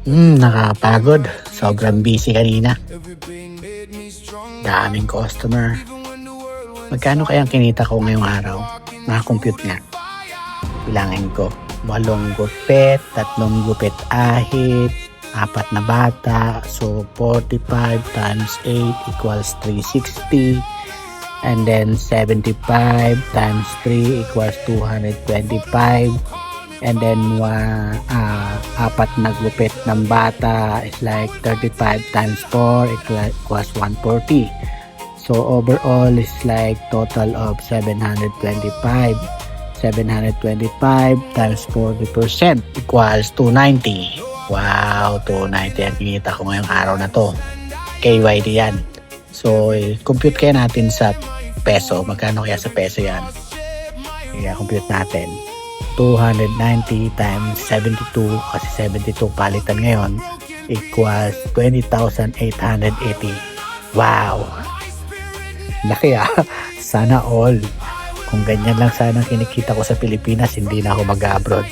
Nakakapagod. Sobrang busy kanina. Daming customer. Magkano kayang kinita ko ngayong araw? Nakakompute nga. Bilangin ko. 8 gupit, 3 gupit ahit, 4 na bata. So, 45 times 8 equals 360. And then, 75 times 3 equals 225. And then, 4 na gupit ng bata is like 35 times 4 equals 140. So, overall is like total of 725. 725 times 40% equals 290. Wow, 290 ang kinita ko ngayong araw na to. KYD yan. So, compute kaya natin sa peso. Magkano kaya sa peso yan? Kaya compute natin. 290 times 72 kasi 72 palitan ngayon equals 20,880. Wow! Laki Sana all. Kung ganyan lang sana kinikita ko sa Pilipinas, hindi na ako mag-abroad.